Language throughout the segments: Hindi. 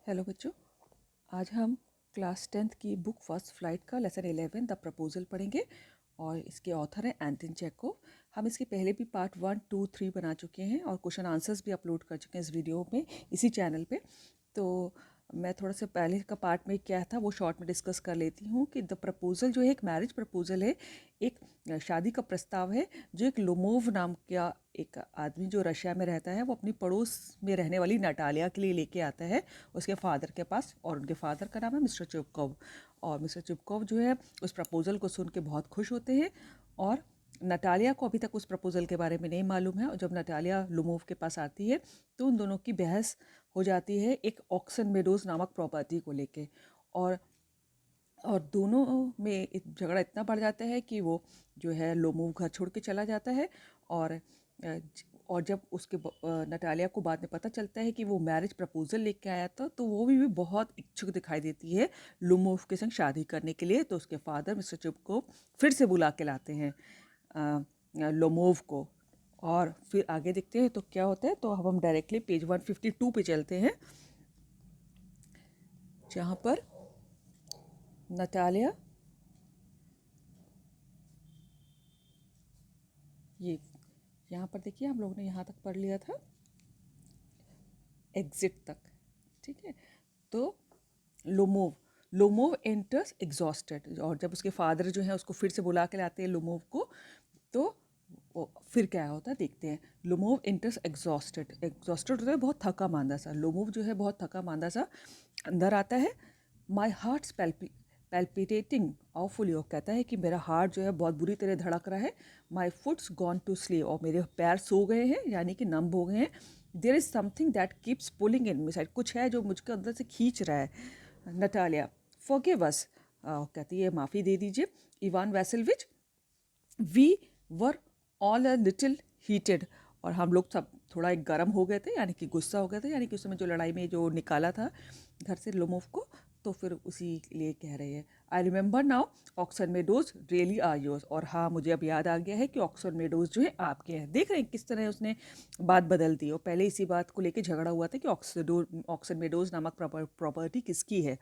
हेलो बच्चों, आज हम क्लास 10th की बुक फर्स्ट फ्लाइट का लेसन 11 द प्रपोजल पढ़ेंगे और इसके ऑथर हैं एंटन चेखोव। हम इसके पहले भी पार्ट 1, 2, 3 बना चुके हैं और क्वेश्चन आंसर्स भी अपलोड कर चुके हैं इस वीडियो में, इसी चैनल पे। तो मैं थोड़ा सा पहले का पार्ट में क्या था वो शॉर्ट में डिस्कस कर लेती हूँ कि द प्रपोजल जो है एक मैरिज प्रपोजल है, एक शादी का प्रस्ताव है जो एक लोमोव नाम का एक आदमी जो रशिया में रहता है वो अपनी पड़ोस में रहने वाली नटालिया के लिए लेके आता है उसके फादर के पास। और उनके फादर का नाम है मिस्टर चुबकोव। और मिस्टर चुबकोव जो है उस प्रपोजल को सुन के बहुत खुश होते हैं। और नटालिया को अभी तक उस प्रपोजल के बारे में नहीं मालूम है। और जब नटालिया लोमोव के पास आती है तो उन दोनों की बहस हो जाती है एक ऑक्सन मेडोज नामक प्रॉपर्टी को लेके। और दोनों में झगड़ा इतना बढ़ जाता है कि वो जो है लोमोव घर छोड़ के चला जाता है। और जब उसके नटालिया को बाद में पता चलता है कि वो मैरिज प्रपोजल लेके आया था तो वो भी बहुत इच्छुक दिखाई देती है लोमोव के संग शादी करने के लिए। तो उसके फादर मिस्टर चुप को फिर से बुला के लाते हैं लोमोव को। और फिर आगे देखते हैं तो क्या होता है। तो अब हम डायरेक्टली पेज 152 पे चलते हैं जहाँ पर नटालिया ये यहाँ पर देखिए हम लोग ने यहाँ तक पढ़ लिया था एग्जिट तक, ठीक है। तो लोमोव एंटर्स एग्जॉस्टेड। और जब उसके फादर जो है उसको फिर से बुला के लाते हैं लोमोव को, तो वो फिर क्या होता है देखते हैं। लोमोव एंटर्स एग्जॉस्टेड होता है बहुत थका मांदा सा। लोमोव जो है बहुत थका मांदा सा अंदर आता है। माई हार्ट्स पैल्पिटेटिंग ऑफुली, वो कहता है कि मेरा हार्ट जो है बहुत बुरी तरह धड़क रहा है। माई फुट्स गॉन टू स्लीप, और मेरे पैर सो गए हैं यानी कि नम हो गए हैं। There is something that keeps pulling in me side, कुछ है जो मुझके अंदर से खींच रहा है। नटालिया फॉरगिव अस, कहती है माफ़ी दे दीजिए। Ivan Vassilevitch, we were all a little heated, और हम लोग सब थोड़ा एक गर्म हो गए थे यानी कि गुस्सा हो गए थे, यानी कि उस समय जो लड़ाई में जो निकाला था घर से लोमोव को, तो फिर उसी लिए कह रहे हैं। I remember now Oxen Meadows really are yours, और हाँ मुझे अब याद आ गया है कि ऑक्सन मेडोज जो है आपके हैं। देख रहे हैं किस तरह उसने बात बदल दी। और पहले इसी बात को लेकर झगड़ा हुआ था कि ऑक्सन मेडोज नामक प्रॉपर्टी किसकी है।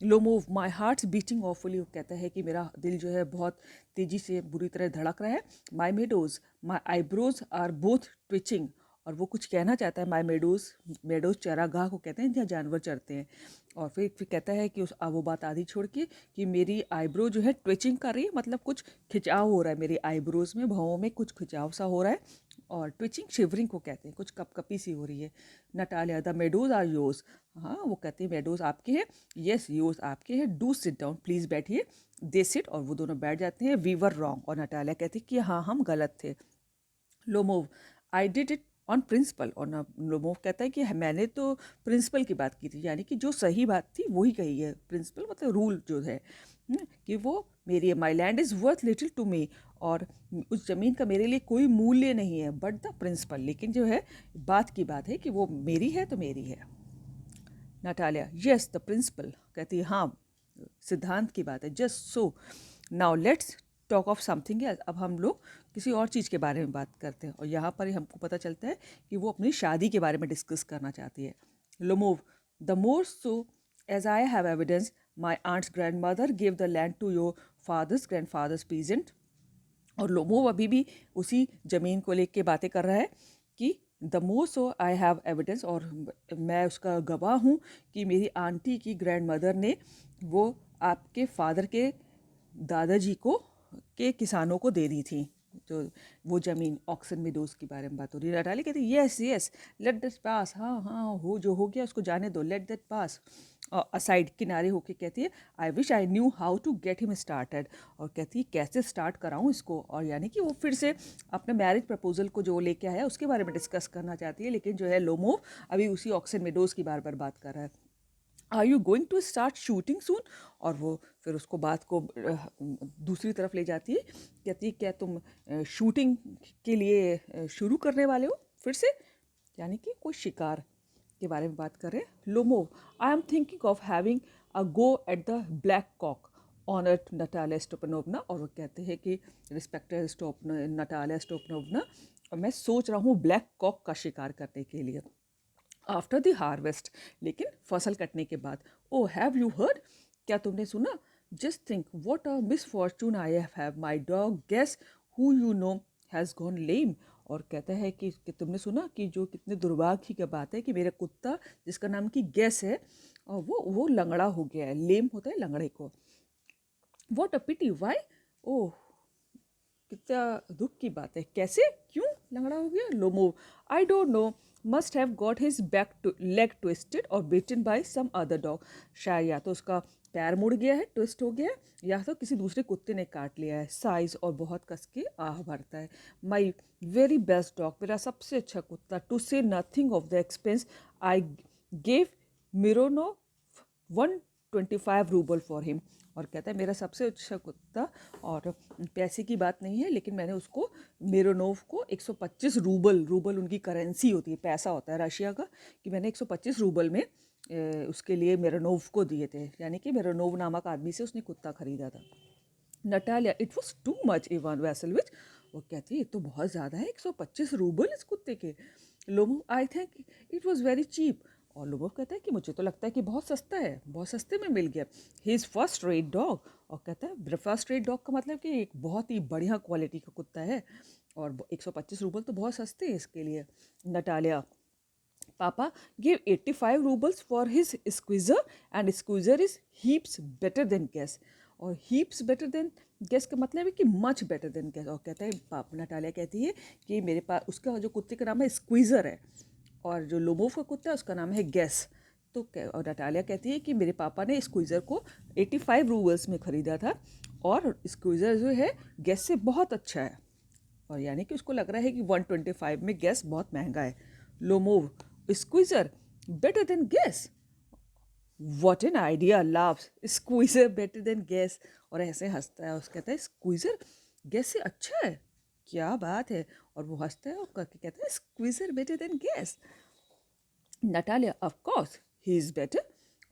लोमोव, माई हार्ट्स बीटिंग ऑफुली, कहता है कि मेरा दिल जो है बहुत तेज़ी से बुरी तरह धड़क रहा है। My meadows, my eyebrows are both twitching, और वो कुछ कहना चाहता है। माई मेडोज चरागाह को कहते हैं जहाँ जानवर चरते हैं। और फिर कहता है कि वो बात आधी छोड़ के कि मेरी आईब्रो जो है ट्विचिंग कर रही है, मतलब कुछ खिंचाव हो रहा है मेरी आईब्रोज में, भवों में कुछ खिंचाव सा हो रहा है। और ट्विचिंग शिवरिंग को कहते हैं, कुछ कपकपी सी हो रही है। Natalia, the meadows are yours, हाँ वो कहते हैं मेडोज आपके हैं। येस योर्स आपके हैं। डू सिट डाउन, प्लीज़ बैठिए। दे सिट, और वो दोनों बैठ जाते हैं। वी वर रॉन्ग, और नटालिया कहती है कि हाँ हम गलत थे। Lomov, I did it on principle, और लोमोव कहता है कि मैंने तो प्रिंसिपल की बात की थी, यानी कि जो सही बात थी वही कही है। प्रिंसिपल मतलब रूल जो है, कि वो मेरी है। My land is worth little to me, और उस ज़मीन का मेरे लिए कोई मूल्य नहीं है, बट द प्रिंसिपल, लेकिन जो है बात की बात है कि वो मेरी है तो मेरी है। नटालिया, यस द प्रिंसिपल, कहती है हाँ सिद्धांत की बात है। Just so now let's talk of something else, अब हम लोग किसी और चीज़ के बारे में बात करते हैं। और यहाँ पर ही हमको पता चलता है कि वो अपनी शादी के बारे में डिस्कस करना चाहती है। Lomov, the more so as I have evidence my aunt's grandmother give the land to your father's grandfather's peasant. और लोमोव अभी भी उसी ज़मीन को लेके बातें कर रहा है कि the more so I have evidence, और मैं उसका गवाह हूँ कि मेरी आंटी की ग्रैंड मदर ने वो आपके फादर के दादाजी को के किसानों को दे दी थी। तो वो ज़मीन ऑक्सन मेडोज के बारे में बात हो रही है। नटाली कहती है yes yes let that pass, हाँ हाँ हो जो हो गया उसको जाने दो, लेट दैट पास। असाइड, किनारे होके कहती है I wish I knew how to get him started, और कहती है कैसे स्टार्ट कराऊँ इसको। और यानी कि वो फिर से अपने मैरिज प्रपोजल को जो लेके आया उसके बारे में डिस्कस करना चाहती है, लेकिन जो है लोमोव अभी उसी ऑक्सन मेडोज की बार बार बात कर रहा है। Are you going to start shooting soon, और वो फिर उसको बात को दूसरी तरफ ले जाती है। कहती है क्या तुम शूटिंग के लिए शुरू करने वाले हो फिर से, यानी कि कोई शिकार के बारे में बात कर रहे हैं। Lomov, I am thinking of having a go at the blackcock honour Natalia Stepanovna, और वो कहते हैं कि रिस्पेक्टेड नटालिया स्टोपनोवना, और मैं सोच रहा हूँ ब्लैक कॉक का शिकार करने के लिए। आफ्टर द हार्वेस्ट, लेकिन फसल कटने के बाद। ओ हैव यू हर्ड, क्या तुमने सुना? Just think what a misfortune I have, my dog guess who you know has gone lame. और कहता है कि तुमने सुना कि जो कितने दुर्भाग्य की बात है कि मेरा कुत्ता जिसका नाम की गैस है, और वो लंगड़ा हो गया है। लेम होता है लंगड़े को। व्हाट अ पिटी, वाई, ओह कितना दुख की बात है, कैसे, क्यों लंगड़ा हो गया? Lomov, I don't know, must have got his back leg twisted or bitten by some other dog. शायद या तो उसका पैर मुड़ गया है, ट्विस्ट हो गया है, या तो किसी दूसरे कुत्ते ने काट लिया है। साइज, और बहुत कस के आह भरता है। माई वेरी बेस्ट डॉग, मेरा सबसे अच्छा कुत्ता। To say nothing of the expense, I gave Mironov 125 rouble for him. और कहता है मेरा सबसे अच्छा कुत्ता, और पैसे की बात नहीं है, लेकिन मैंने उसको मिरोनोव को 125 रूबल, रूबल उनकी करेंसी होती है, पैसा होता है रशिया का, कि मैंने 125 रूबल में उसके लिए मिरोनोव को दिए थे। यानी कि मिरोनोव नामक आदमी से उसने कुत्ता खरीदा था। Natalia, it was too much Ivan Vassilevitch. वो कहती है ये तो बहुत ज़्यादा है, 125 रूबल इस कुत्ते के। Lomov, I think it was very cheap. और लोमो कहता है कि मुझे तो लगता है कि बहुत सस्ता है, बहुत सस्ते में मिल गया। He is first rate dog. और कहता है फर्स्ट रेट डॉग का मतलब कि एक बहुत ही बढ़िया क्वालिटी का कुत्ता है, और 125 रूबल तो बहुत सस्ते हैं इसके लिए। नटालिया, पापा give 85 roubles for his squeezer, and squeezer is heaps better than gas. और हीप्स बेटर देन गैस का मतलब है कि मच बेटर देन गैस। और कहता है पापा, नटालिया कहती है कि मेरे पास, उसका जो कुत्ते का नाम है स्क्वीज़र है, और जो लोमोव का कुत्ता है उसका नाम है गैस। तो और नटालिया कहती है कि मेरे पापा ने स्क्वीज़र को 85 रूबल्स में ख़रीदा था, और स्क्वीज़र जो है गैस से बहुत अच्छा है। और यानी कि उसको लग रहा है कि 125 में गैस बहुत महंगा है। Lomov, squeezer better than gas, what an idea, loves, squeezer better than gas. और ऐसे हंसता है, उसका कहता है स्क्वीज़र गैस से अच्छा है, क्या बात है। और वो हंसता है और करके कहता है Squeezer better than Guess. Natalia, of course he is better.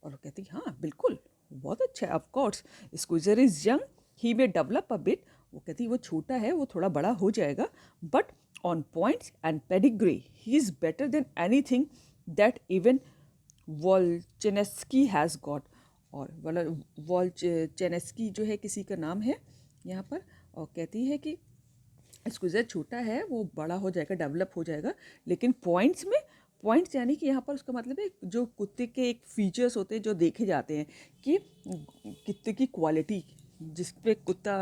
और वो कहती है हाँ बिल्कुल, बहुत अच्छा है, of course. Squeezer is young, he may develop a bit. वो कहती है वो छोटा है, वो थोड़ा बड़ा हो जाएगा, but on points and pedigree he is better than anything that even Volchanetsky has got. और वॉल्चेनेस्की जो है किसी का नाम है यहाँ पर। और कहती है कि स्क्वीज़र छोटा है, वो बड़ा हो जाएगा, डेवलप हो जाएगा, लेकिन पॉइंट्स में, पॉइंट्स यानी कि यहाँ पर उसका मतलब है जो कुत्ते के एक फीचर्स होते हैं जो देखे जाते हैं कि कुत्ते की क्वालिटी, जिस पे कुत्ता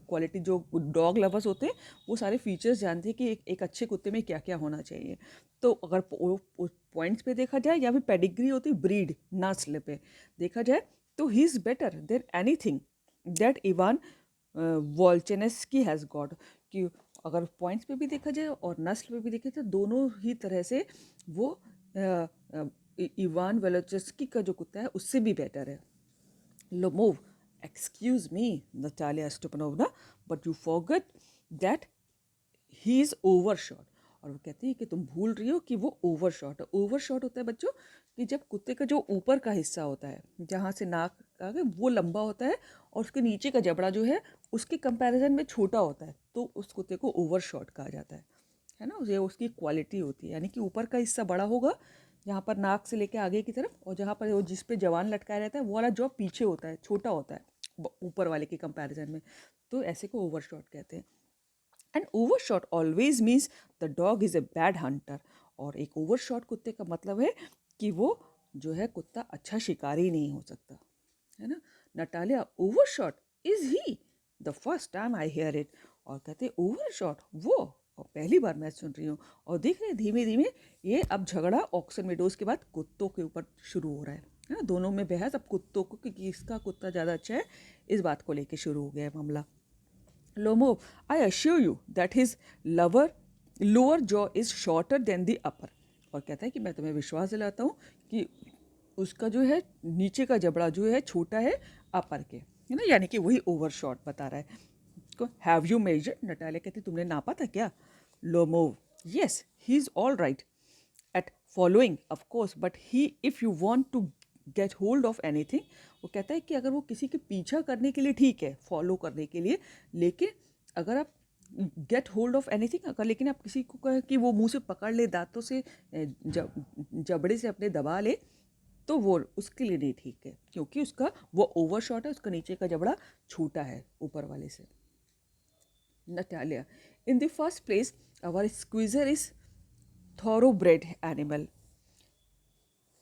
क्वालिटी, जो डॉग लवर्स होते हैं वो सारे फीचर्स जानते हैं कि एक अच्छे कुत्ते में क्या क्या होना चाहिए। तो अगर पॉइंट्स पे देखा जाए या फिर पेडिग्री होती है, ब्रीड, नस्ल पे देखा जाए, तो he is better than anything that Ivan Volchanetsky has got. कि अगर पॉइंट्स पे भी देखा जाए और नस्ल पे भी देखा जाए, दोनों ही तरह से वो इवान वेलोचस्की का जो कुत्ता है उससे भी बेटर है। Lomov, excuse me Natalia Stepanovna, but you forget that he is overshot. और वो कहती है कि तुम भूल रही हो कि वो ओवरशॉट है। ओवरशॉट होता है बच्चों कि जब कुत्ते का जो ऊपर का हिस्सा होता है, जहाँ से नाक आगे, वो लंबा होता है, और उसके नीचे का जबड़ा जो है उसके कंपैरिजन में छोटा होता है, तो उस कुत्ते को ओवरशॉट कहा जाता है ना। ये उसकी क्वालिटी होती है, यानी कि ऊपर का हिस्सा बड़ा होगा, जहाँ पर नाक से लेके आगे की तरफ, और जहाँ पर वो जिस पे जवान लटकाया रहता है वो वाला जो पीछे होता है, छोटा होता है ऊपर वाले के कंपैरिजन में। तो ऐसे को ओवरशॉट कहते हैं। And overshot always means the dog is a bad Hunter. और एक ओवरशॉट कुत्ते का मतलब है कि वो जो है कुत्ता अच्छा शिकारी नहीं हो सकता, है ना। Natalia, overshot, is he, the first time I hear it. और कहते ओवरशॉट, वो, और पहली बार मैं सुन रही हूँ। और देख रहे हैं धीमे धीमे ये अब झगड़ा ऑक्सन मेडोज के बाद कुत्तों के ऊपर शुरू हो रहा है ना। दोनों में बहस अब कुत्तों को कि किसका कुत्ता ज़्यादा अच्छा है, इस बात को लेके शुरू हो गया है मामला। Lomo, I assure you that his lower jaw is shorter than the upper। और कहता है कि मैं तुम्हें विश्वास दिलाता हूँ कि उसका जो है नीचे का जबड़ा जो है छोटा है अपर के, है ना, यानी कि वही ओवर शॉट बता रहा है। को हैव यू मेजर्ड, नटालिया कहती तुमने नापा था क्या? Lomov, yes he is all right at following of course, but he if you want to get hold of anything. वो कहता है कि अगर वो किसी के पीछा करने के लिए ठीक है, फॉलो करने के लिए, लेकिन अगर आप गेट होल्ड ऑफ एनीथिंग, अगर लेकिन आप किसी को कहें कि वो मुंह से पकड़ ले, दांतों से जबड़े से अपने दबा ले, तो वो उसके लिए नहीं ठीक है, क्योंकि उसका वो ओवरशॉट है, उसका नीचे का जबड़ा छूटा है ऊपर वाले से। Natalia, in the first place, our squeezer is thoroughbred animal,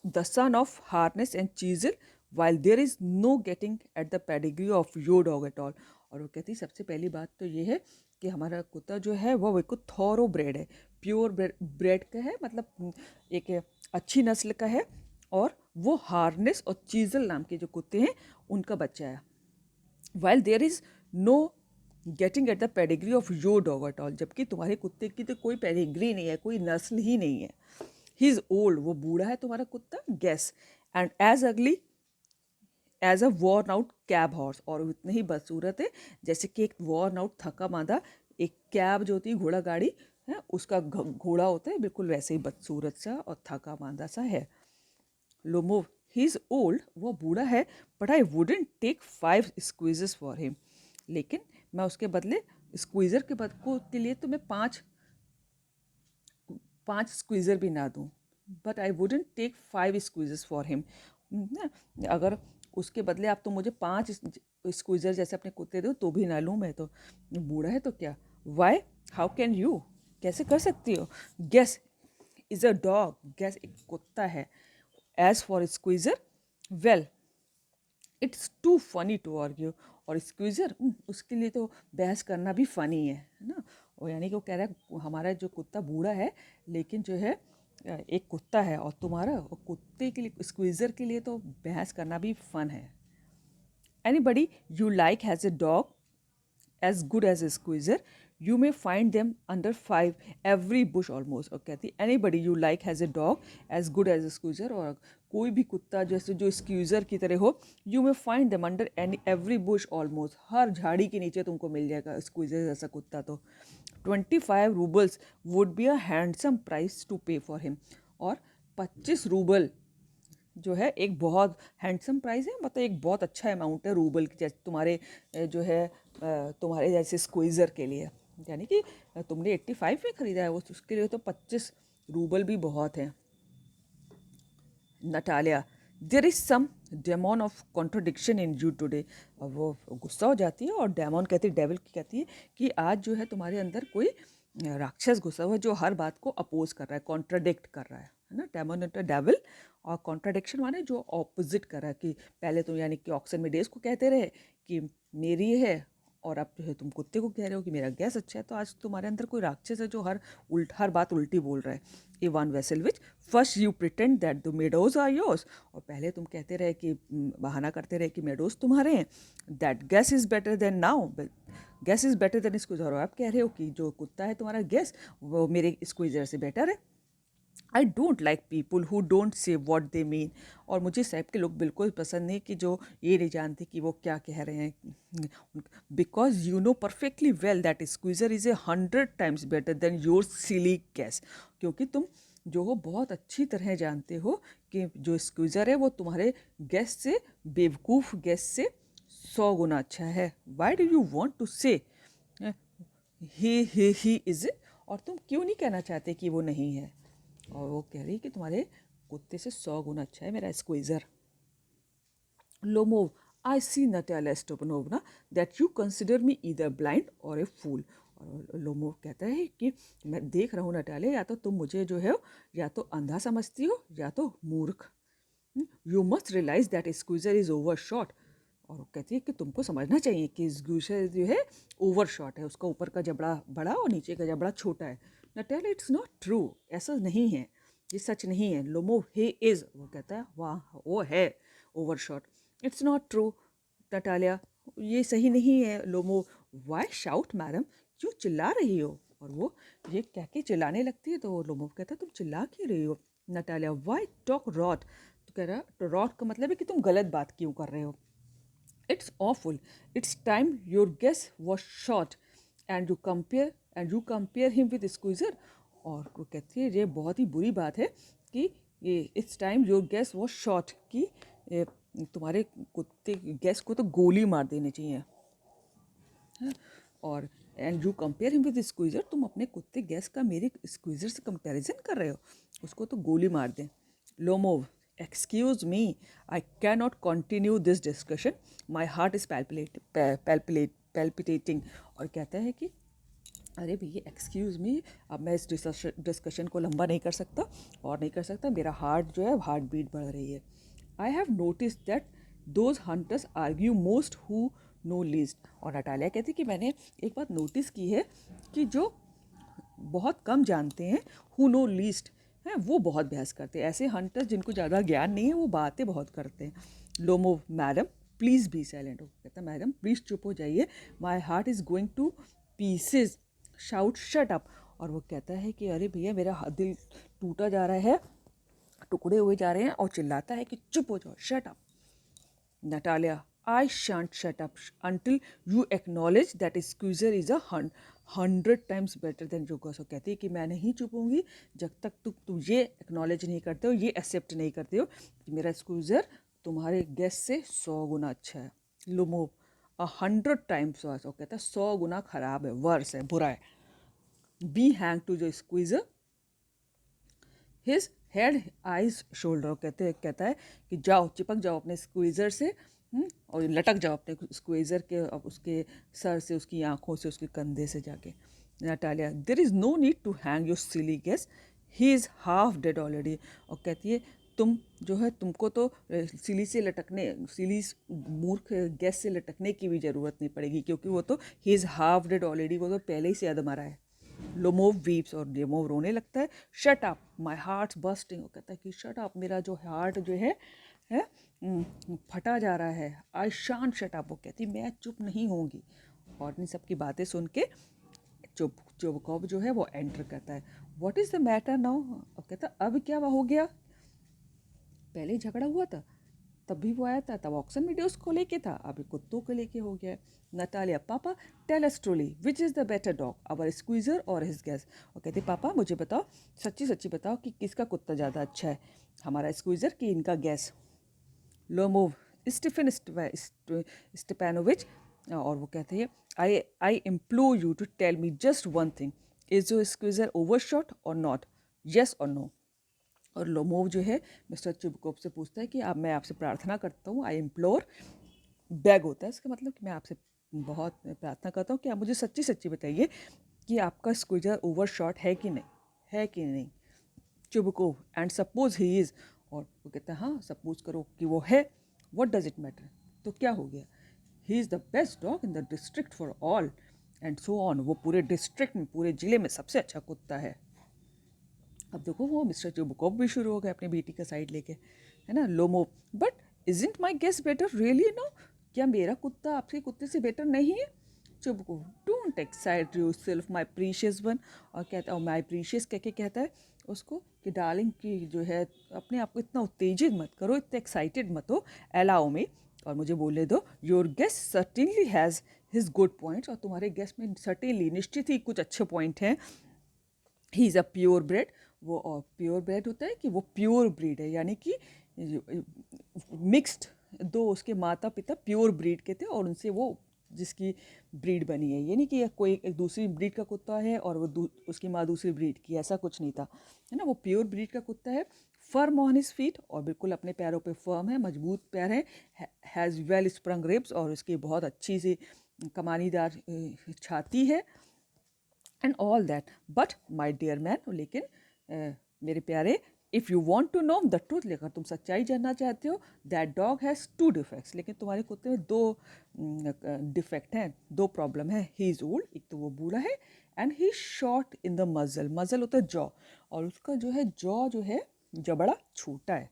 the son of harness and chisel, while there is no getting at the pedigree of your dog at all. और वो कहती सबसे पहली बात तो ये है कि हमारा कुत्ता जो है वो बिल्कुल थॉरो ब्रेड है, प्योर ब्रेड का है, मतलब एक अच्छी नस्ल का है, और वो हार्नेस और चीजल नाम के जो कुत्ते हैं उनका बच्चा है। While there is no getting at the pedigree of your dog at all, जबकि तुम्हारे कुत्ते की तो कोई पेडिग्री नहीं है, कोई नस्ल ही नहीं है। ही इज ओल्ड, वो बूढ़ा है तुम्हारा कुत्ता, Guess, and as ugly as a worn out cab horse, और उतने ही बदसूरत है जैसे कि एक वॉर्न आउट थका मांदा एक कैब जो होती है घोड़ा गाड़ी है, उसका घोड़ा होता है, बिल्कुल वैसे ही बदसूरत सा और थका मांदा सा है। लोमो, ही इज ओल्ड, वो बूढ़ा है, but I wouldn't take 5 squeezes for him, लेकिन मैं उसके बदले स्क्वीज़र के लिए तो मैं पाँच स्क्वीज़र भी ना दूँ, but I wouldn't take 5 squeezes for him. अगर उसके बदले आप तो मुझे 5 स्क्वीज़र जैसे अपने कुत्ते दो तो भी ना लूँ मैं, तो बूढ़ा है तो क्या। वाई, हाउ कैन यू, कैसे कर सकती हो। Guess is a dog, Guess एक कुत्ता है। As for Squeezer, well it's too funny to argue, और स्क्वीज़र उसके लिए तो बहस करना भी फ़नी है ना। और यानी कि वो कह रहा है हमारा जो कुत्ता बूढ़ा है, लेकिन जो है एक कुत्ता है, और तुम्हारा और कुत्ते के लिए स्क्वीज़र के लिए तो बहस करना भी फ़न है। Anybody you like has a dog as good as a squeezer, you may find them under 5 every bush almost। और कहती anybody you like has a dog as good as a squeezer, और कोई भी कुत्ता जैसे जो स्क्यूज़र की तरह हो, you may find them under any every bush almost, हर झाड़ी के नीचे तुमको मिल जाएगा स्क्वीज़र जैसा कुत्ता। तो 25 roubles would be a handsome price to pay for him, और 25 रूबल जो है एक बहुत हैंडसम प्राइस है, मतलब एक बहुत अच्छा अमाउंट है रूबल की, जैसे तुम्हारे जो है तुम्हारे जैसे स्क्वीज़र के लिए, यानी कि तुमने 85 में ख़रीदा है वो, उसके लिए तो 25 रूबल भी बहुत है। Natalia, there is some demon of contradiction in you today, और वो गुस्सा हो जाती है और डेमोन कहती है, डेविल की कहती है कि आज जो है तुम्हारे अंदर कोई राक्षस घुसा हुआ है जो हर बात को अपोज कर रहा है, कॉन्ट्राडिक्ट कर रहा है ना। डेमोन एंड डेविल, और कॉन्ट्राडिक्शन माने जो ऑपोजिट कर रहा है, कि पहले तो यानी कि ऑक्सन में डेज को कहते रहे कि मेरी है, और अब जो है तुम कुत्ते को कह रहे हो कि मेरा गैस अच्छा है, तो आज तुम्हारे अंदर कोई राक्षस है जो हर बात उल्टी बोल रहा है। Ivan Vassilevitch, first you pretend that the meadows are yours, और पहले तुम कहते रहे कि बहाना करते रहे कि मेडोज तुम्हारे हैं, that Guess is better then now, gas is better then squeezer, और आप कह रहे हो कि जो कुत्ता है तुम्हारा गैस वो मेरे स्क्वीज़र से बेटर है। I don't like people who don't say what they mean, और मुझे इस टाइप के लोग बिल्कुल पसंद नहीं कि जो ये नहीं जानते कि वो क्या कह रहे हैं। Because you know perfectly well that Squeezer is 100 times better than your silly gas, क्योंकि तुम जो हो बहुत अच्छी तरह जानते हो कि जो स्क्वीज़र है वो तुम्हारे गैस से, बेवकूफ़ गैस से 100 गुना अच्छा है। Why do you want to say he is, और तुम क्यों नहीं कहना चाहते कि वो नहीं है। और वो कह रही कि तुम्हारे कुत्ते से 100 गुना अच्छा है मेरा Squeezer. Lomov, I see Natalia Stepanovna that you consider me either blind or a फूल, और लोमोव कहता है कि मैं देख रहा हूँ नटालिया, या तो तुम मुझे जो है या तो अंधा समझती हो या तो मूर्ख। You must realise that Squeezer is overshot, और वो कहती है कि तुमको समझना चाहिए कि स्क्वीज़र जो है ओवर शॉट है, उसका ऊपर का जबड़ा बड़ा और नीचे का जबड़ा छोटा है। नटालिया, इट्स नॉट ट्रू, ऐसा नहीं है, ये सच नहीं है। लोमो, ही इज़, वो कहता है वाह वो है overshot. It's not true Natalia, ये सही नहीं है। लोमो, वाई शाउट मैडम, क्यों चिल्ला रही हो, और वो ये कह के चिल्लाने लगती है, तो लोमो कहता है तुम चिल्ला क्यों रही हो। नटालिया, वाई टॉक रॉट, तो कह रहा तो रॉट का मतलब है कि तुम गलत बात क्यों कर रहे हो। It's awful. It's time your guess was shot and you compare him with Squeezer, और वो कहती है ये बहुत ही बुरी बात है कि ये it's time your gas was shot, कि तुम्हारे कुत्ते गैस को तो गोली मार देनी चाहिए। हाँ, और and you compare him with squeezer, तुम अपने कुत्ते गैस का मेरे स्क्वीज़र से कंपैरिजन कर रहे हो, उसको तो गोली मार दें। Lomov, excuse me, I can not continue this discussion, my heart is palpitating. और कहता है कि अरे भैया एक्सक्यूज़ मी, अब मैं इस डिस्कशन को लंबा नहीं कर सकता और नहीं कर सकता, मेरा हार्ट जो है हार्ट बीट बढ़ रही है। I have notice that those hunters argue most who know least. और नटालिया कहती कि मैंने एक बात नोटिस की है कि जो बहुत कम जानते हैं, हु नो लीस्ट हैं, वो बहुत बहस करते हैं। ऐसे हंटर्स जिनको ज़्यादा ज्ञान नहीं है वो बातें बहुत करते हैं। लोमो, मैडम प्लीज़ बी साइलेंट। वो कहता है मैडम प्लीज़ चुप हो जाइए, माई heart is going to pieces, shout shut up. और वो कहता है कि अरे भैया मेरा दिल टूटा जा रहा है, टुकड़े हुए जा रहे हैं, और चिल्लाता है कि चुप हो जाओ, shut up. Natalia, I shan't shut up until you acknowledge that Squeezer is 100 times better than Joker. So कहती है कि मैं नहीं चुपूंगी जब तक तुम ये एक्नॉलेज नहीं करते हो, ये एक्सेप्ट नहीं करते हो कि मेरा स्क्वीज़र तुम्हारे गेस से 100 गुना अच्छा है। लुमो, 100 टाइम्स वर्स। वो कहता है 100 गुना खराब है, वर्स है, बुरा है। Be hang to the Squeezer, his head eyes shoulder. कहता है कि जाओ, चिपक जाओ अपने स्क्वीज़र से, और लटक जाओ अपने स्क्वीज़र के, उसके सर से, उसकी आंखों से, उसके कंधे से जाके। Natalia, there is no need to hang your silly Guess, he is half dead already. और कहती है तुम जो है, तुमको तो सिली से लटकने, सिली मूर्ख गैस से लटकने की भी ज़रूरत नहीं पड़ेगी, क्योंकि वो तो he is half dead already, वो तो पहले ही से अधमरा है। लोमोव वीप्स, और लोमोव रोने लगता है। Shut up, my heart bursting. वो कहता है कि शट अप, मेरा जो हार्ट जो है फटा जा रहा है। आई शांट शट अप। वो कहती मैं चुप नहीं होंगी। और इन सब की बातें सुन के चुबकॉब जो है वो एंटर करता है। What is the matter now. अब कहता अब क्या हो गया, पहले झगड़ा हुआ था तब भी वो आया था, तब ऑक्सन वीडियोस को लेके था, अभी कुत्तों को लेके हो गया है। Natalia, papa tell us truly which is the better dog, our Squeezer और हिज गैस। और कहते पापा मुझे बताओ, सच्ची सच्ची बताओ कि किसका कुत्ता ज़्यादा अच्छा है, हमारा स्क्वीज़र कि इनका गैस। Lomov, Stephen Stepanovich. और वो कहते हैं I implore you to tell me just one thing, is your Squeezer overshot or not, yes or no. और लोमोव जो है मिस्टर चुबकोप से पूछता है कि अब मैं आपसे प्रार्थना करता हूँ, आई इम्प्लोर, बैग होता है इसका मतलब कि मैं आपसे बहुत प्रार्थना करता हूँ कि आप मुझे सच्ची सच्ची बताइए कि आपका स्क्वीज़र ओवरशॉट है कि नहीं, है कि नहीं। Chubukov, and suppose he is. और वो कहता है हाँ सपोज करो कि वो है, व्हाट डज इट मैटर, तो क्या हो गया। He is the best dog in the district for all and so on, वो पूरे डिस्ट्रिक्ट में, पूरे ज़िले में सबसे अच्छा कुत्ता है। अब देखो वो मिस्टर चुबकोव भी शुरू हो गए अपनी बेटी का साइड लेके, है ना। Lomov, but isn't my Guess better really no, क्या मेरा कुत्ता आपके कुत्ते से बेटर नहीं है। Chubukov, don't excite yourself my precious one. और कहता है माई प्रीशियस कह के कहता है उसको कि डार्लिंग की जो है, अपने आप को इतना उत्तेजित मत करो, इतना एक्साइटेड मत हो, अलाउ मी, और मुझे बोलने दो। Your Guess certainly has his good points, और तुम्हारे गेस में सर्टेनली निश्चित ही कुछ अच्छे पॉइंट हैं। He is a pure bread, वो, और प्योर ब्रेड होता है कि वो प्योर ब्रीड है, यानी कि मिक्स्ड, दो उसके माता पिता प्योर ब्रीड के थे और उनसे वो जिसकी ब्रीड बनी है, ये नहीं कि कोई एक दूसरी ब्रीड का कुत्ता है और वो उसकी माँ दूसरी ब्रीड की, ऐसा कुछ नहीं था, है ना। वो प्योर ब्रीड का कुत्ता है, फर्म ऑन हिज फीट, और बिल्कुल अपने पैरों पे फर्म है, मजबूत पैर है, हैज़ वेल स्प्रंग रिब्स, और उसकी बहुत अच्छी सी कमानीदार छाती है, and all that. But my dear man, लेकिन मेरे प्यारे, if you want to know the truth, लेकर तुम सच्चाई जानना चाहते हो, दैट डॉग हैज़ 2 डिफेक्ट्स, लेकिन तुम्हारे कुत्ते में 2 डिफेक्ट हैं, 2 प्रॉब्लम है। ही इज़ ओल्ड, एक तो वो बूढ़ा है, and he short in the मजल, मजल होता है जॉ, और उसका जो है जॉ जो है जबड़ा छोटा है,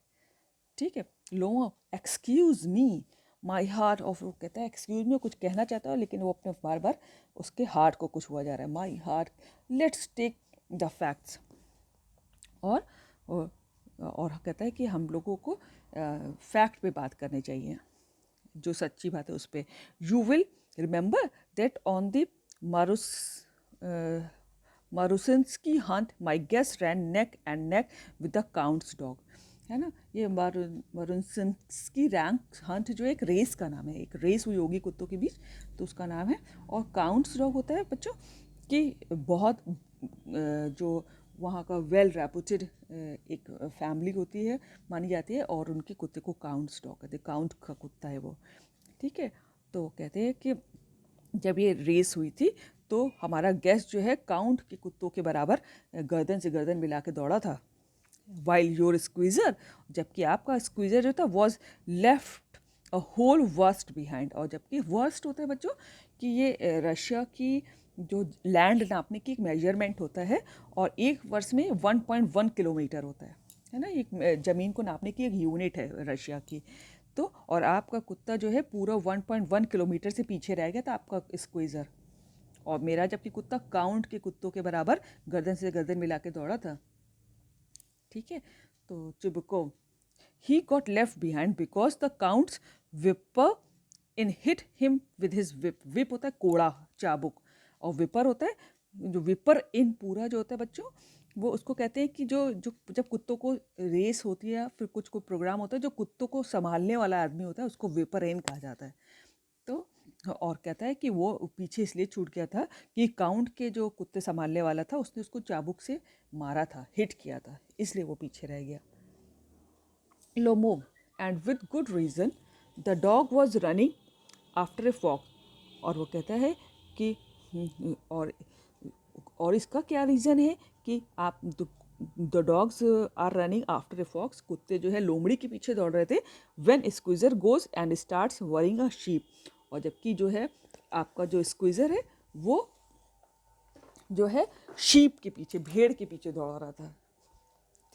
ठीक है। लो, excuse me, my heart of, वो कहता है एक्सक्यूज़ मी, कुछ कहना चाहता है लेकिन वो अपने बार बार उसके हार्ट को कुछ हुआ जा रहा है। My heart, let's take the facts. और और कहता है कि हम लोगों को फैक्ट पे बात करनी चाहिए, जो सच्ची बात है उस पर। You will remember that on the मारुस Marusinski hunt, my guest ran neck and neck with the count's dog. है ना। ये मारुनस्की रैंक हंट जो एक रेस का नाम है, एक रेस हुई होगी कुत्तों के बीच, तो उसका नाम है। और काउंट्स डॉग होता है बच्चों कि बहुत जो वहाँ का वेल रेपुटेड एक फैमिली होती है, मानी जाती है, और उनके कुत्ते को काउंट्स डॉग कहते हैं, काउंट का कुत्ता है वो, ठीक है। तो कहते हैं कि जब ये रेस हुई थी तो हमारा गेस्ट जो है काउंट के कुत्तों के बराबर गर्दन से गर्दन मिला के दौड़ा था, वाइल योर स्क्वीज़र, जबकि आपका स्क्वीज़र जो था was left a whole verst behind. और जबकि वर्स्ट होता है बच्चों कि ये रशिया की जो लैंड नापने की एक मेजरमेंट होता है, और एक वर्ष में 1.1 किलोमीटर होता है ना। एक ज़मीन को नापने की एक यूनिट है रशिया की। तो और आपका कुत्ता जो है पूरा 1.1 किलोमीटर से पीछे रह गया था आपका स्क्वीज़र, और मेरा जबकि कुत्ता काउंट के कुत्तों के बराबर गर्दन से गर्दन मिला के दौड़ा था, ठीक है। तो Chubukov he got left behind because the count's whipper in hit him with his whip. Whip होता है कोड़ा, चाबुक, और विपर होता है जो विपर इन पूरा जो होता है बच्चों, वो उसको कहते हैं कि जो जो जब कुत्तों को रेस होती है या फिर कुछ कोई प्रोग्राम होता है, जो कुत्तों को संभालने वाला आदमी होता है उसको विपर इन कहा जाता है। तो और कहता है कि वो पीछे इसलिए छूट गया था कि काउंट के जो कुत्ते संभालने वाला था उसने उसको चाबुक से मारा था, हिट किया था, इसलिए वो पीछे रह गया। Lomo, and with good reason, the dog was running after a fox। और वो कहता है कि और इसका क्या रीज़न है कि आप the dogs are running after a fox, कुत्ते जो है लोमड़ी के पीछे दौड़ रहे थे, when Squeezer goes and starts worrying a sheep. और जबकि जो है आपका जो स्क्वीज़र है वो जो है शीप के पीछे, भेड़ के पीछे दौड़ रहा था,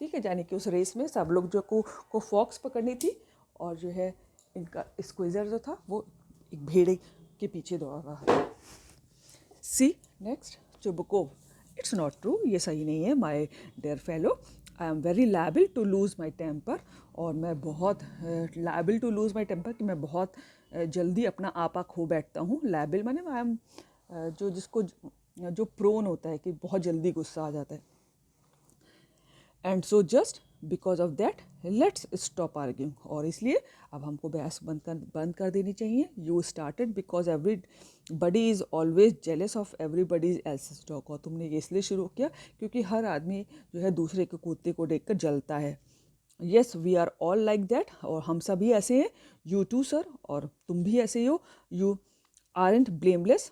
ठीक है। यानी कि उस रेस में सब लोग जो को फॉक्स पकड़नी थी, और जो है इनका स्क्वीज़र जो था वो एक भेड़े के पीछे दौड़ रहा था। See next Chubukov, it's not true, ये सही नहीं है my dear fellow. I am very liable to lose my temper, और मैं बहुत liable to lose my temper कि मैं बहुत जल्दी अपना आपा खो बैठता हूँ। लायबल माने आई एम जो जिसको जो प्रोन होता है कि बहुत जल्दी गुस्सा आ जाता है। And so just because of that let's stop arguing, और इसलिए अब हमको बहस बंद कर देनी चाहिए। You started because everybody is always jealous of everybody else's dog, और तुमने ये इसलिए शुरू किया क्योंकि हर आदमी जो है दूसरे के कुत्ते को देखकर जलता है। Yes we are all like that, और हम सभी ऐसे हैं। यू टू सर, और तुम भी ऐसे ही हो। यू आरंट ब्लेमलेस,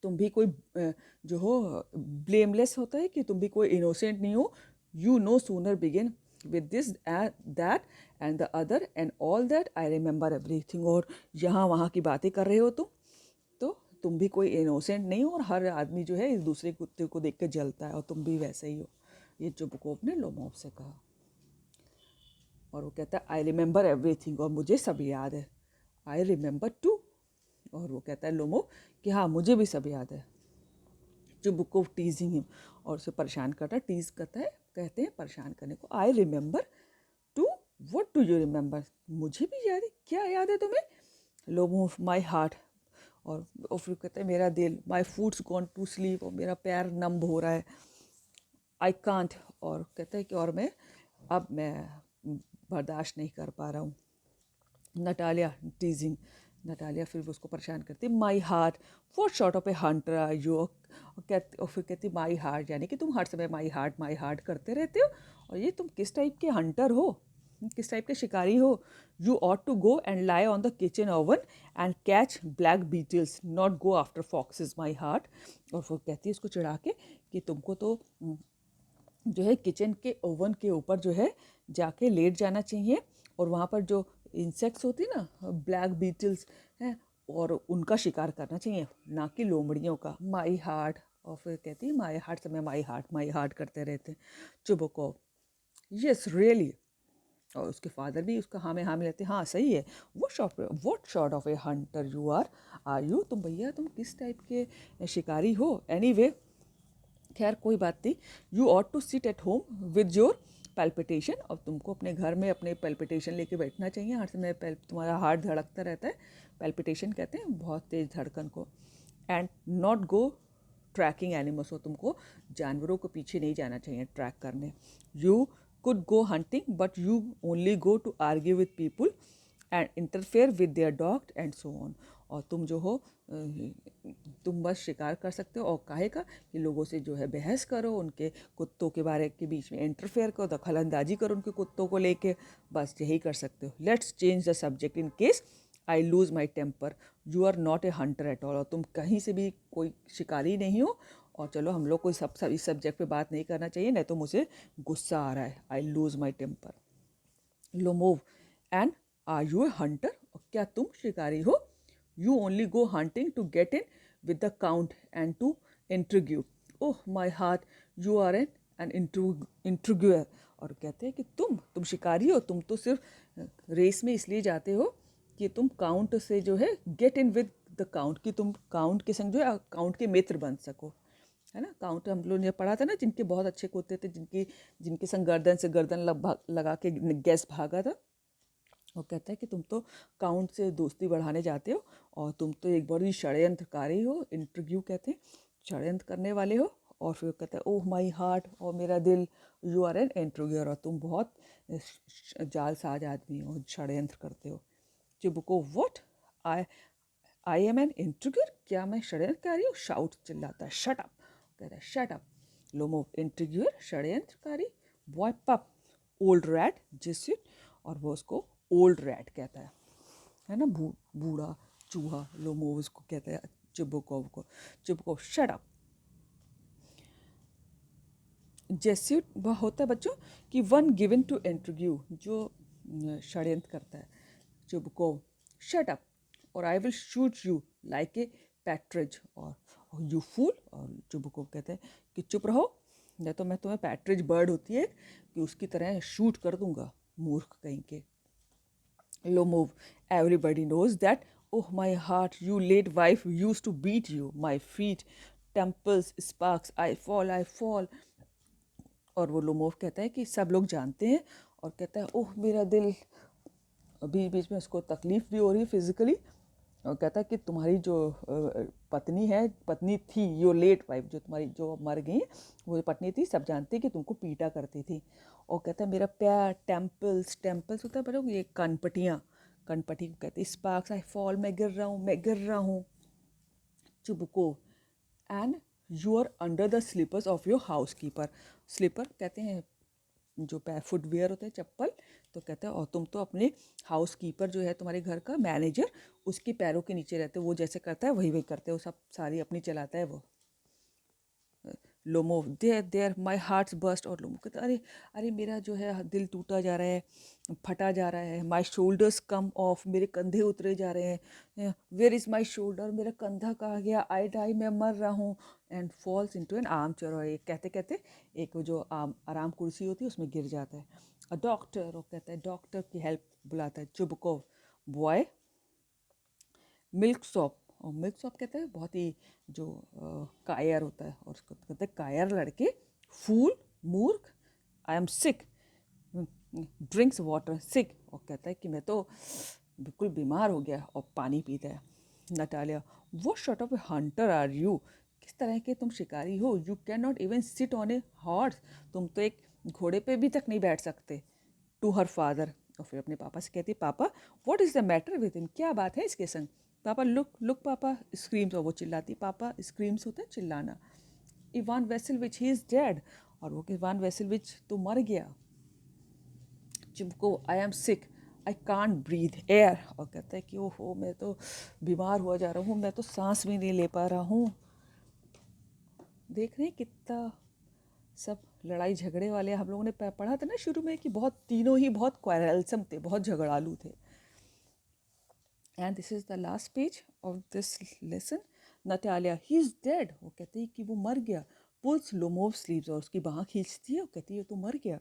तुम भी कोई जो हो ब्लेमलेस होता है कि तुम भी कोई इनोसेंट नहीं हो। You know sooner begin with this that and the other and all that I remember everything, और यहाँ वहाँ की बातें कर रहे हो तुम, तो तुम भी कोई इनोसेंट नहीं हो, और हर आदमी जो है इस दूसरे कुत्ते को देख कर जलता है, और तुम भी वैसे ही हो। ये चुबकोव ने लोमोव से कहा। और वो कहता है आई रिमेंबर एवरीथिंग, और मुझे सब याद है। आई रिमेंबर टू, और वो कहता है लोमो कि हाँ मुझे भी सब याद है। जो बुक ऑफ टीजिंग हिम, और उसे परेशान करता है, टीज करता है, कहते हैं परेशान करने को। I remember too, what do you remember, मुझे भी याद है, क्या याद है तुम्हें। लोमो माई हार्ट, और फिर कहते हैं मेरा दिल, माई फूड्स गॉन टू स्लीप, और मेरा पैर नम हो रहा है। आई कांट, और कहते हैं कि और मैं बर्दाश्त नहीं कर पा रहा हूँ। नटालिया टीजिंग, नटालिया फिर उसको परेशान करती, my heart what sort of a hunter are you, और फिर कहती माई हार्ट, यानी कि तुम हर समय माई हार्ट करते रहते हो, और ये तुम किस टाइप के हंटर हो, किस टाइप के शिकारी हो। You ought to go and lie on the kitchen oven and catch black beetles, not go after foxes my heart. और फिर कहती है उसको चिढ़ा के कि तुमको तो जो है किचन के ओवन के ऊपर जो है जाके लेट जाना चाहिए, और वहाँ पर जो इंसेक्ट्स होती है ना, ब्लैक बीटल्स हैं, और उनका शिकार करना चाहिए, ना कि लोमड़ियों का। माई हार्ट, और फिर कहती है माई हार्ट, समय माई हार्ट करते रहते हैं। चुबकोव, यस रियली, और उसके फादर भी उसका हाँ में हाँ मिलाते, हाँ सही है। What sort of a hunter you are you, तुम भैया तुम किस टाइप के शिकारी हो। एनीवे खैर कोई बात नहीं। You ought to sit at home with your palpitation, और तुमको अपने घर में अपने पैल्पिटेशन लेके बैठना चाहिए, हर समय तुम्हारा हार्ट धड़कता रहता है, पैल्पिटेशन कहते हैं बहुत तेज़ धड़कन को। And not go tracking animals, हो तुमको जानवरों को पीछे नहीं जाना चाहिए ट्रैक करने। You could go hunting, but you only go to argue with people and interfere with their dog and so on. और तुम जो हो तुम बस शिकार कर सकते हो और काहे का कि लोगों से जो है बहस करो, उनके कुत्तों के बारे के बीच में इंटरफेयर करो, दखल अंदाजी करो उनके कुत्तों को लेके, बस यही कर सकते हो. Let's change the subject in case I lose my temper. You are not a hunter at all. और तुम कहीं से भी कोई शिकारी नहीं हो. और चलो हम लोग कोई सब इस सब्जेक्ट पे बात नहीं करना चाहिए, नहीं तो मुझे गुस्सा आ रहा है. I lose my temper. Lomov. And are you a hunter. और क्या तुम शिकारी हो. You only go hunting to get in with the count and to intrigue. Oh my heart, you are an intriguer. और कहते हैं कि तुम शिकारी हो. तुम तो सिर्फ रेस में इसलिए जाते हो कि तुम काउंट से जो है gate in with the count, कि तुम काउंट के संग जो है काउंट के मित्र बन सको, है ना. काउंट हम लोग ने पढ़ा था ना, जिनके बहुत अच्छे कुत्ते थे, जिनके संग गर्दन से गर्दन लगा के गैस भागा था. वो कहता है कि तुम तो काउंट से दोस्ती बढ़ाने जाते हो और तुम तो एक बड़ी षड्यंत्रकारी हो. इंटरव्यू कहते हैं षड्यंत्र करने वाले हो. और फिर कहता है ओह माई हार्ट, और मेरा दिल, यू आर एन इंटरव्यूअर. और तुम बहुत जालसाज आदमी हो, षड्यंत्र करते हो. Chubukov what, I I am an interviewer. क्या मैं षड्यंत्रकारी हूँ. शाउट, चिल्लाता है. Shut up. कहता है शट अप. लोमो, इंटरव्यूअर, षड्यंत्रकारी. Boy pup, old rat, Jesuit. और वो उसको ओल्ड रैट कहता है ना, बूढ़ा चूहा. लोमो उसको कहता है चिबुकोव को. चिबुकोव, शट अप. जेस्यूट वह होता है बच्चों कि वन गिवन टू इंटरव्यू, जो षड्यंत्र करता है. चिबुकोव, shut up or I will shoot you like a partridge. और यू फूल. और चिबुकोव कहते हैं कि चुप रहो, नहीं तो मैं तुम्हें, पैट्रिज बर्ड होती है, कि उसकी तरह शूट कर दूंगा, मूर्ख कहीं के. Low move. Everybody knows that. Oh, my heart, you late wife used to beat you. My feet, temples, sparks. I fall, I fall. और वो लोमोव कहता है कि सब लोग जानते हैं. और कहता है ओह मेरा दिल. अभी बीच में उसको तकलीफ भी हो रही है फिजिकली. और कहता है कि तुम्हारी जो पत्नी थी, योर लेट वाइफ, जो तुम्हारी जो मर गई, वो पत्नी थी, सब जानते कि तुमको पीटा करती थी. और कहता है मेरा पैर, टेम्पल्स होता है बड़ो, ये कनपटियाँ, कनपटी को कहते हैं. स्पार्क्स, आई फॉल, मैं गिर रहा हूँ. Chubukov, and you are under the slippers of your housekeeper. Slipper कहते हैं जो फुटवेयर होते हैं, चप्पल. तो कहते हैं और तुम तो अपने हाउस कीपर जो है, तुम्हारे घर का मैनेजर, उसके पैरों के नीचे रहते हो. वो जैसे करता है वही करते हो, सब सारी अपनी चलाता है वो. लोमो, देयर माई हार्ट्स बस्ट. और लोमो कहता है अरे अरे मेरा जो है दिल टूटा जा रहा है, फटा जा रहा है. माई शोल्डर्स कम ऑफ, मेरे कंधे उतरे जा रहे हैं. वेयर इज़ माई शोल्डर, मेरा कंधा कहाँ गया. आई डाई, मैं मर रहा हूँ. And falls into an arm chair. और एक कहते कहते एक जो आराम कुर्सी होती है उसमें गिर जाता है. A doctor. और कहता है डॉक्टर की हेल्प बुलाता है. चुबको, बॉय, मिल्क सॉप. और मिल्क सॉप कहते हैं बहुत ही जो कायर होता है. और उसको कहते हैं कायर लड़के. फूल, मूर्ख, I am sick, drinks water. Sick. और कहता है कि मैं तो बिल्कुल बीमार हो गया. और पानी पीता है. Natalia, what sort of a hunter are you. किस तरह के तुम शिकारी हो. You can not even sit on a horse. तुम तो एक घोड़े पे भी तक नहीं बैठ सकते. To her father. और फिर अपने पापा से कहती है papa what is the matter with him, क्या बात है इसके संग. पापा लुक पापा स्क्रीम्स. और वो चिल्लाती. पापा स्क्रीम्स होता है चिल्लाना. Ivan Vasilyevich, he is dead. और वो इवान वेसिलविच तो मर गया. चिमको, I am sick, I can't breathe air. और कहता है कि ओहो मैं तो बीमार हुआ जा रहा हूँ, मैं तो सांस भी नहीं ले पा रहा हूँ. देख रहे हैं कितना सब लड़ाई झगड़े वाले. हम लोगों ने पढ़ा था ना शुरू में कि बहुत तीनों ही बहुत क्वारलसम थे, बहुत झगड़ालू थे. And this is the last page of this lesson. Natalia, he is dead. वो कहते हैं कि वो मर गया. Pulls Lomov sleeves. और उसकी बाँह खींचती है. वो कहती है तो मर गया.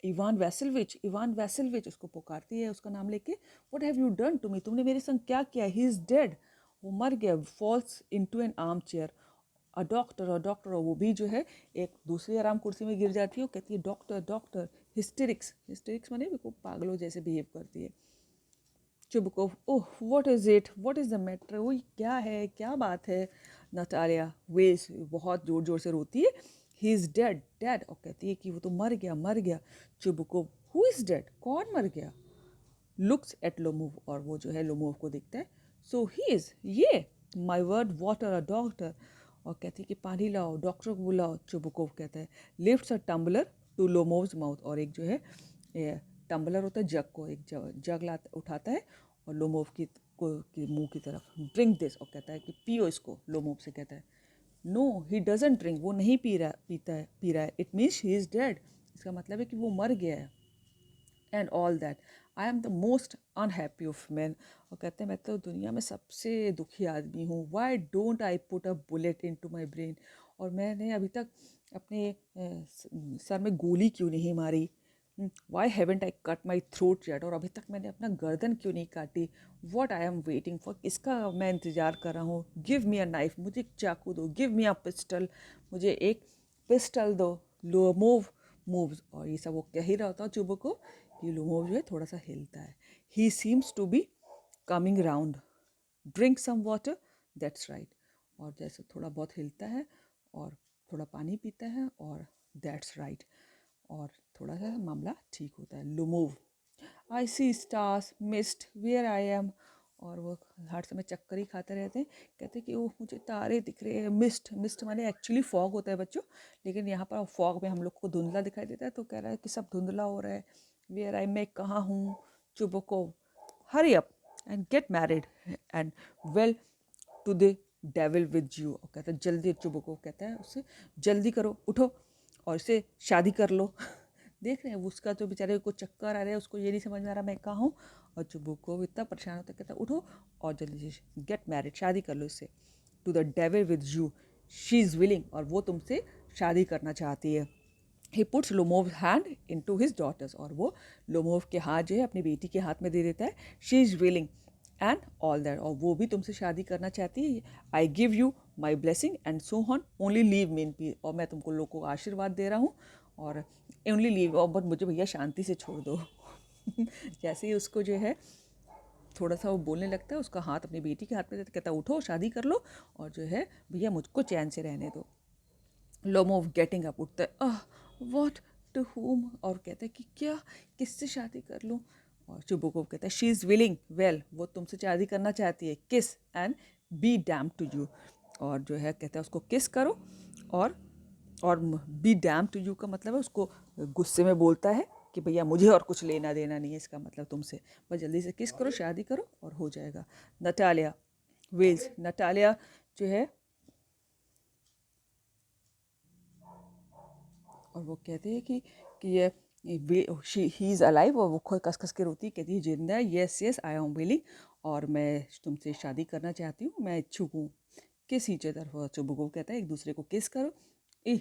इवान वैसिलविच उसको पुकारती है उसका नाम लेके. What have you done to me, तुमने मेरे संग क्या किया. ही इज़ डेड, वो मर गया. Falls into an arm chair. A doctor. और वो भी जो है एक दूसरी आराम कुर्सी में गिर जाती है. वो कहती है डॉक्टर. हिस्टेरिक्स माने बिल्कुल पागलों जैसे बिहेव करती है. चुबको, oh what is the matter. वो क्या है, क्या बात है. नटालिया वेज बहुत ज़ोर ज़ोर से रोती है. ही इज़ डेड, डेड। और कहती है कि वो तो मर गया, मर गया। चुबुकोव, हु इज़ डेड, कौन मर गया? लुक्स एट लोमोव, और वो जो है लोमोव को देखता है। सो ही इज़, ये my word water a doctor. और कहती है कि पानी लाओ, डॉक्टर को बुलाओ। चुबुकोव कहता है lifts a tumbler to Lomov's mouth, और एक जो है टम्बलर होता है जग को, एक जग लाता उठाता है और लोमोव की मुंह की तरफ, ड्रिंक दिस, और कहता है कि पियो इसको। लोमोव से कहता है नो ही डजंट ड्रिंक, वो नहीं पी रहा है। It means he is dead, इसका मतलब है कि वो मर गया है। And all that I am the most unhappy of man, और कहते हैं मैं तो दुनिया में सबसे दुखी आदमी हूँ। Why don't I put a bullet into my brain, और मैंने अभी तक अपने सर में गोली क्यों नहीं मारी। Why haven't I cut my throat yet, और अभी तक मैंने अपना गर्दन क्यों नहीं काटी। What I am waiting for, किसका मैं इंतज़ार कर रहा हूँ। गिव मी अ नाइफ, मुझे एक चाकू दो। गिव मी अ पिस्टल, मुझे एक पिस्टल दो। लोमोव मूव्स, और ये सब वो कह ही रहा होता चुबो को कि लोमोव जो है थोड़ा सा हिलता है। He seems to be coming round, drink some water, that's right. और जैसे थोड़ा बहुत हिलता है और थोड़ा पानी पीता है, और दैट्स राइट, और थोड़ा सा मामला ठीक होता है। Lomov, I see stars mist where I am, और वो हर समय चक्कर ही खाते रहते हैं। कहते हैं कि ओह मुझे तारे दिख रहे हैं। मिस्ट, मिस्ट माने एक्चुअली फॉग होता है बच्चों, लेकिन यहाँ पर फॉग में हम लोग को धुंधला दिखाई देता है, तो कह रहा है कि सब धुंधला हो रहा है। वेयर आई, मैं कहाँ हूँ। Chubukov, hurry up and get married and well to the devil with you, और कहता है जल्दी। चुबको कहता है उससे जल्दी करो, उठो और इससे शादी कर लो। देख रहे हैं उसका तो बेचारे को चक्कर आ रहा है, उसको ये नहीं समझ में आ रहा मैं कहाँ हूँ। और चुबको इतना परेशान होता है, कहता है उठो और जल्दी से गेट मैरिड, शादी कर लो इससे। To the devil with you, she is willing, और वो तुमसे शादी करना चाहती है। He puts Lomov hand into his daughter's, और वो लोमोव के हाथ जो है अपनी बेटी के हाथ में दे देता है। She is willing and all that, और वो भी तुमसे शादी करना चाहती है। I give you my blessing and so on, only leave me in peace, और मैं तुमको लोगों को आशीर्वाद दे रहा हूँ, और ओनली लीव, और बट मुझे भैया शांति से छोड़ दो। जैसे ही उसको जो है थोड़ा सा वो बोलने लगता है, उसका हाथ अपनी बेटी के हाथ में देता, कहता है उठो शादी कर लो, और जो है भैया मुझको चैन से रहने दो। लोमोव गेटिंग अप, उठता है, व्हाट, टू हुम, और कहता है कि क्या, किससे शादी कर लूँ। और चुबुकोव कहता है शी इज़ विलिंग, वेल वो तुमसे शादी करना चाहती है। Kiss and be damn to you, और जो है कहता है उसको किस करो, और और बी डैम टू यू का मतलब है उसको गुस्से में बोलता है कि भैया मुझे और कुछ लेना देना नहीं है इसका मतलब तुमसे, बस जल्दी से किस करो, शादी करो और हो जाएगा। नटालिया वेल्स, नटालिया जो है, और वो कहते हैं कि ये ही इज़ अलाइव, और वो खुद कस कस के रोती है, कहती है जिंदा है। Yes yes I am willing, और मैं तुमसे शादी करना चाहती हूँ, मैं इच्छुक हूँ। किस ईच अदर, चुबुको कहता है एक दूसरे को किस करो। ए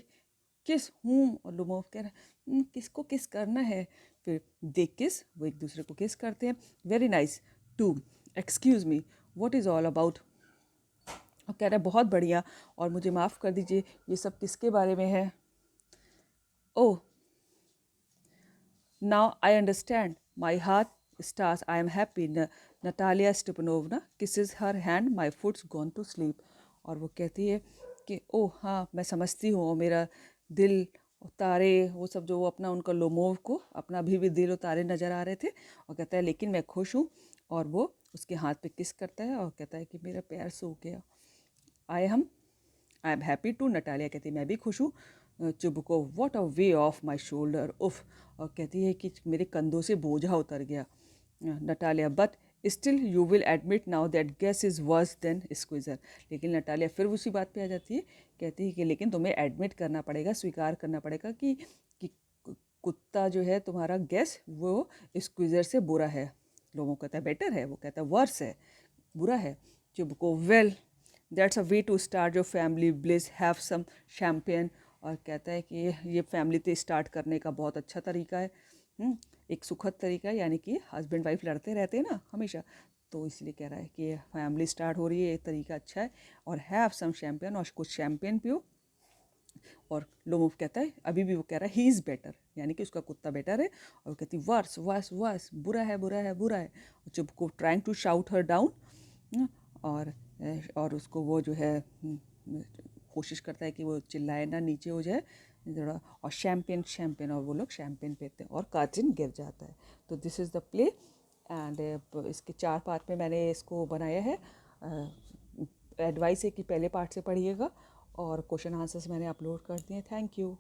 किस हूँ, और लोमोव कह रहा है किसको किस करना है। फिर दे किस, वो एक दूसरे को किस करते हैं। Very nice too, excuse me, what is all about, और कह रहा है बहुत बढ़िया, और मुझे माफ़ कर दीजिए ये सब किसके बारे में है। ओह now I understand. My heart stars. I am happy. Natalia Stepanovna kisses her hand. My foot's gone to sleep. और वो कहती है कि ओह हाँ मैं समझती हूँ, और मेरा दिल और तारे वो सब जो वो अपना उनका लोमोव को अपना भी दिल और तारे नज़र आ रहे थे, और कहता है लेकिन मैं खुश हूँ। और वो उसके हाथ पे किस करता है और कहता है कि मेरा पैर सूख गया। I am happy too, Natalia कहती है मैं भी खुश हूँ। Chubukov, what a way off my shoulder, उफ, और कहती है कि मेरे कंधों से बोझा उतर गया। Natalia, but still you will admit now that Guess is worse than Squeezer, लेकिन नटालिया फिर उसी बात पे आ जाती है, कहती है कि लेकिन तुम्हें एडमिट करना पड़ेगा, स्वीकार करना पड़ेगा कि कुत्ता जो है तुम्हारा गैस वो स्क्वीज़र से बुरा है। लोगों कहता है बेटर है, वो कहता है वर्स है, बुरा है। चुबको, well that's a way to start your family bliss, have some champagne, और कहता है कि ये फैमिली तो स्टार्ट करने का बहुत अच्छा तरीका है। एक सुखद तरीका है, यानी कि हस्बैंड वाइफ लड़ते रहते हैं ना हमेशा, तो इसलिए कह रहा है कि फैमिली स्टार्ट हो रही है, ये तरीका अच्छा है। और हैव सम शैम्पेन, और कुछ शैम्पेन पियो। और लोमोव कहता है अभी भी वो कह रहा है ही इज़ बेटर, यानी कि उसका कुत्ता बेटर है। और वो कहती वर्स वर्स वर्स, बुरा है बुरा है बुरा है। जब को trying to shout her down, और उसको वो जो है कोशिश करता है कि वो चिल्लाए ना, नीचे हो जाए। थोड़ा, और शैम्पेन शैम्पेन, और वो लोग शैम्पेन पीते हैं और कर्टन गिर जाता है। तो this is the play. And इसके 4 पार्ट में मैंने इसको बनाया है। एडवाइस है कि पहले पार्ट से पढ़िएगा, और क्वेश्चन आंसर्स मैंने अपलोड कर दिए। Thank you.